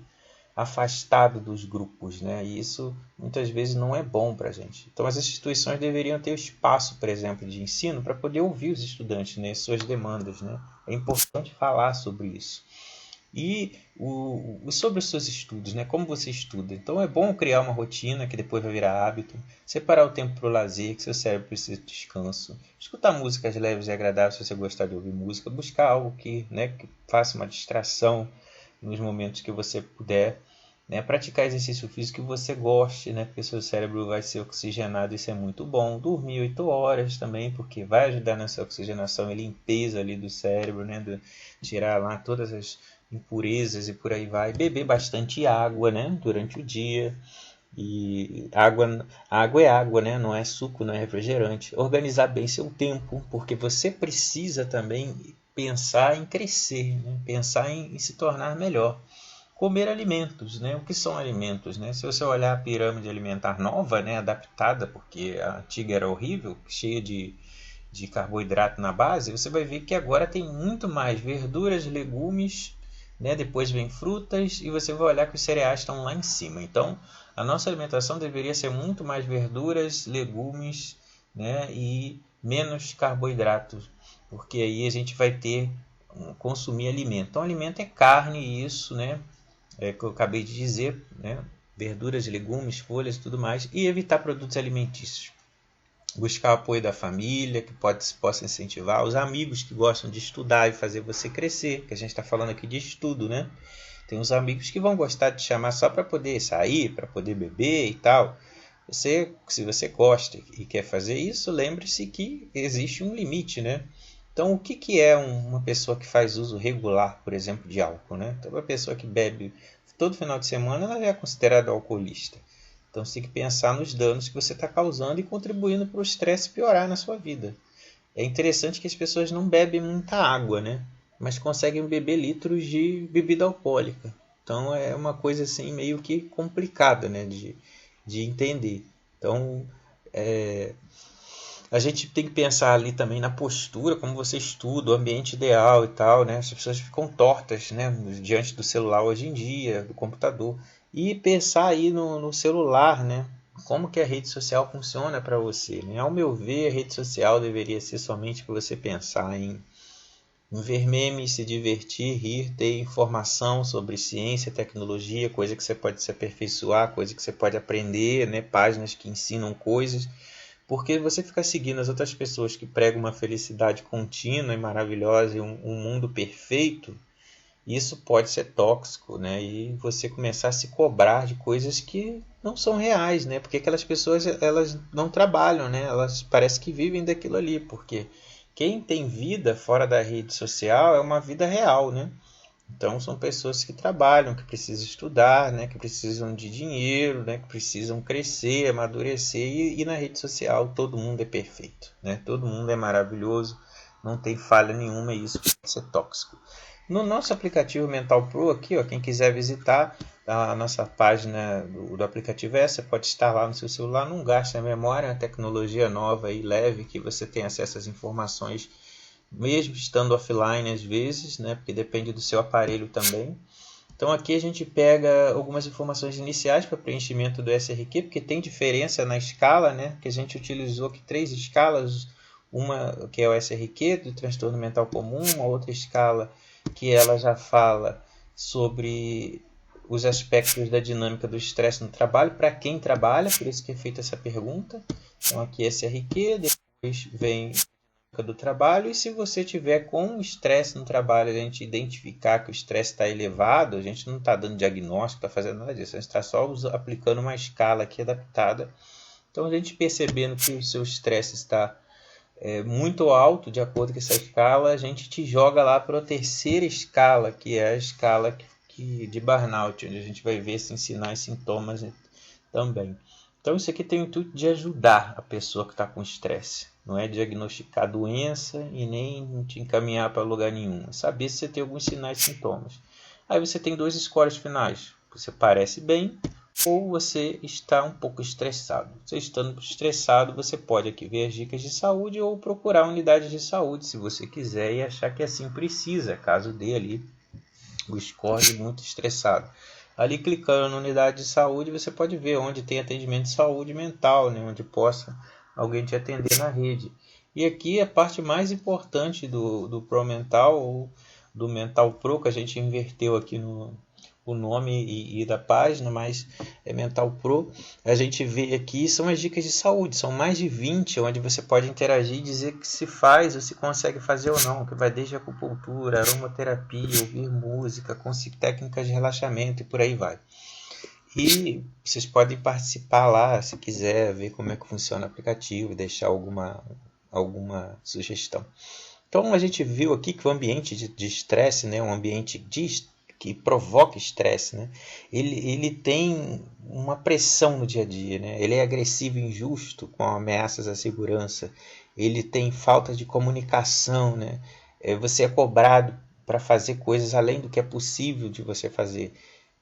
afastado dos grupos, né? E isso muitas vezes não é bom para a gente. Então as instituições deveriam ter o espaço, por exemplo, de ensino para poder ouvir os estudantes, né? Suas demandas, né? É importante falar sobre isso. E sobre os seus estudos, né? Como você estuda. Então é bom criar uma rotina que depois vai virar hábito, separar o tempo para o lazer, que seu cérebro precisa de descanso, escutar músicas leves e agradáveis se você gostar de ouvir música, buscar algo que faça uma distração nos momentos que você puder, né? Praticar exercício físico que você goste, né? Porque seu cérebro vai ser oxigenado, isso é muito bom. Dormir 8 horas também, porque vai ajudar nessa oxigenação e limpeza ali do cérebro, né? Tirar lá todas as impurezas e por aí vai. Beber bastante água, né? Durante o dia. E água é água, né? Não é suco, não é refrigerante. Organizar bem seu tempo, porque você precisa também pensar em crescer, né? Pensar em se tornar melhor. Comer alimentos, né? O que são alimentos, né? Se você olhar a pirâmide alimentar nova, né? Adaptada, porque a antiga era horrível, cheia de carboidrato na base, você vai ver que agora tem muito mais verduras, legumes, né? Depois vem frutas e você vai olhar que os cereais estão lá em cima. Então, a nossa alimentação deveria ser muito mais verduras, legumes, né? E menos carboidratos, porque aí a gente vai ter consumir alimento. Então, alimento é carne, isso, né? É que eu acabei de dizer, né? Verduras, legumes, folhas e tudo mais, e evitar produtos alimentícios. Buscar o apoio da família, que possa incentivar, os amigos que gostam de estudar e fazer você crescer, que a gente está falando aqui de estudo, né? Tem uns amigos que vão gostar de chamar só para poder sair, para poder beber e tal. Se você gosta e quer fazer isso, lembre-se que existe um limite, né? Então, o que é uma pessoa que faz uso regular, por exemplo, de álcool, né? Então, uma pessoa que bebe todo final de semana, ela já é considerada alcoolista. Então, você tem que pensar nos danos que você está causando e contribuindo para o estresse piorar na sua vida. É interessante que as pessoas não bebem muita água, né? Mas conseguem beber litros de bebida alcoólica. Então, é uma coisa assim meio que complicada, né? De entender. Então, a gente tem que pensar ali também na postura, como você estuda, o ambiente ideal e tal, né? As pessoas ficam tortas, né? Diante do celular hoje em dia, do computador. E pensar aí no celular, né? Como que a rede social funciona para você, né? Ao meu ver, a rede social deveria ser somente para você pensar em ver memes, se divertir, rir, ter informação sobre ciência, tecnologia, coisa que você pode se aperfeiçoar, coisa que você pode aprender, né? Páginas que ensinam coisas. Porque você ficar seguindo as outras pessoas que pregam uma felicidade contínua e maravilhosa e um mundo perfeito, isso pode ser tóxico, né? E você começar a se cobrar de coisas que não são reais, né? Porque aquelas pessoas, elas não trabalham, né? Elas parecem que vivem daquilo ali, porque quem tem vida fora da rede social é uma vida real, né? Então são pessoas que trabalham, que precisam estudar, né? Que precisam de dinheiro, né? Que precisam crescer, amadurecer e na rede social todo mundo é perfeito, né? Todo mundo é maravilhoso, não tem falha nenhuma e isso pode ser tóxico. No nosso aplicativo Mental Pro aqui, ó, quem quiser visitar a nossa página do aplicativo você pode instalar no seu celular, não gasta memória, é uma tecnologia nova e leve que você tem acesso às informações mesmo estando offline às vezes, né? Porque depende do seu aparelho também. Então aqui a gente pega algumas informações iniciais para preenchimento do SRQ, porque tem diferença na escala, né? Que a gente utilizou aqui 3 escalas, uma que é o SRQ do transtorno mental comum, uma outra escala que ela já fala sobre os aspectos da dinâmica do estresse no trabalho, para quem trabalha, por isso que é feita essa pergunta. Então aqui é SRQ, depois vem do trabalho, e se você tiver com estresse no trabalho, a gente identificar que o estresse está elevado, a gente não está dando diagnóstico, está fazendo nada disso, a gente está só aplicando uma escala aqui adaptada. Então a gente percebendo que o seu estresse está muito alto, de acordo com essa escala, a gente te joga lá para a terceira escala, que é a escala de burnout, onde a gente vai ver assim, sinais e sintomas também. Então isso aqui tem o intuito de ajudar a pessoa que está com estresse. Não é diagnosticar a doença e nem te encaminhar para lugar nenhum. É saber se você tem alguns sinais e sintomas. Aí você tem dois scores finais. Você parece bem ou você está um pouco estressado. Você estando estressado, você pode aqui ver as dicas de saúde ou procurar unidades de saúde, se você quiser e achar que assim precisa, caso dê ali o score muito estressado. Ali clicando na unidade de saúde, você pode ver onde tem atendimento de saúde mental, né? Onde possa alguém te atender na rede. E aqui a parte mais importante do Pro Mental, ou do Mental Pro, que a gente inverteu aqui o nome e da página, mas é Mental Pro. A gente vê aqui são as dicas de saúde, são mais de 20, onde você pode interagir e dizer que se faz ou se consegue fazer ou não, que vai desde acupuntura, aromaterapia, ouvir música, técnicas de relaxamento e por aí vai. E vocês podem participar lá, se quiser, ver como é que funciona o aplicativo e deixar alguma sugestão. Então a gente viu aqui que o ambiente de estresse, né, um ambiente que provoca estresse, né, ele tem uma pressão no dia a dia, né, ele é agressivo e injusto, com ameaças à segurança, ele tem falta de comunicação, né, você é cobrado para fazer coisas além do que é possível de você fazer.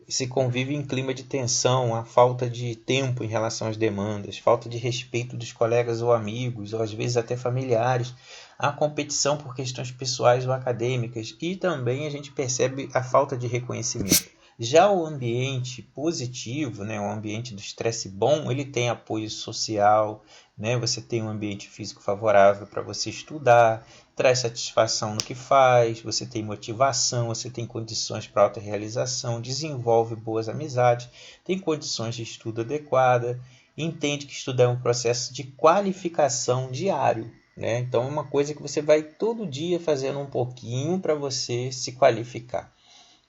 Se convive em clima de tensão, a falta de tempo em relação às demandas, falta de respeito dos colegas ou amigos, ou às vezes até familiares, a competição por questões pessoais ou acadêmicas, e também a gente percebe a falta de reconhecimento. Já o ambiente positivo, né, o ambiente do estresse bom, ele tem apoio social, né, você tem um ambiente físico favorável para você estudar, traz satisfação no que faz, você tem motivação, você tem condições para autorrealização, desenvolve boas amizades, tem condições de estudo adequada, entende que estudar é um processo de qualificação diário, né? Então é uma coisa que você vai todo dia fazendo um pouquinho para você se qualificar.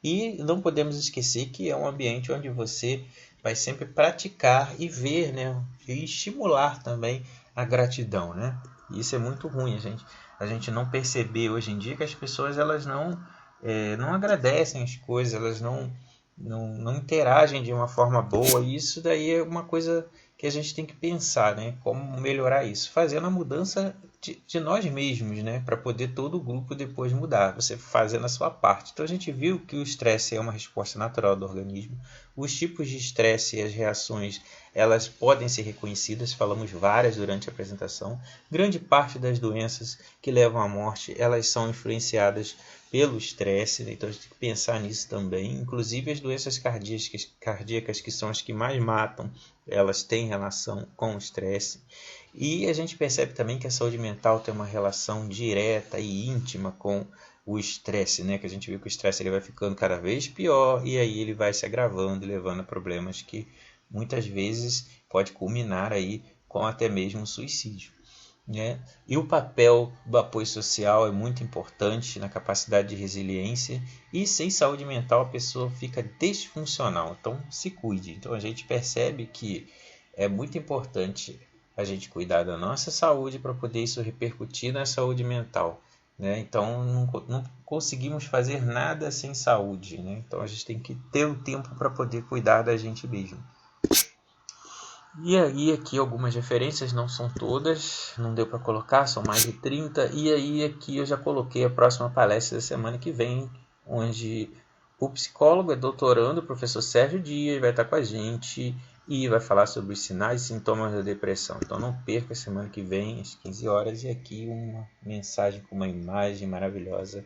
E não podemos esquecer que é um ambiente onde você vai sempre praticar e ver, né? E estimular também a gratidão, né? E isso é muito ruim, a gente não perceber hoje em dia que as pessoas elas não agradecem as coisas, elas não interagem de uma forma boa. E isso daí é uma coisa que a gente tem que pensar, né? Como melhorar isso, fazendo a mudança de nós mesmos, né? Para poder todo o grupo depois mudar, você fazendo a sua parte. Então a gente viu que o estresse é uma resposta natural do organismo. Os tipos de estresse e as reações, elas podem ser reconhecidas, falamos várias durante a apresentação. Grande parte das doenças que levam à morte, elas são influenciadas pelo estresse, né? Então a gente tem que pensar nisso também. Inclusive as doenças cardíacas, que são as que mais matam, elas têm relação com o estresse. E a gente percebe também que a saúde mental tem uma relação direta e íntima com o estresse, né? Que a gente viu que o estresse ele vai ficando cada vez pior e aí ele vai se agravando e levando a problemas que muitas vezes pode culminar aí com até mesmo suicídio, né? E o papel do apoio social é muito importante na capacidade de resiliência, e sem saúde mental a pessoa fica disfuncional, então se cuide. Então a gente percebe que é muito importante a gente cuidar da nossa saúde para poder isso repercutir na saúde mental, né? Então não conseguimos fazer nada sem saúde, né? Então a gente tem que ter o tempo para poder cuidar da gente mesmo. E aí aqui algumas referências, não são todas, não deu para colocar, são mais de 30. E aí aqui eu já coloquei a próxima palestra da semana que vem, onde o psicólogo é doutorando, o professor Sérgio Dias, vai estar com a gente e vai falar sobre os sinais e sintomas da depressão. Então não perca, semana que vem, às 15 horas, e aqui uma mensagem com uma imagem maravilhosa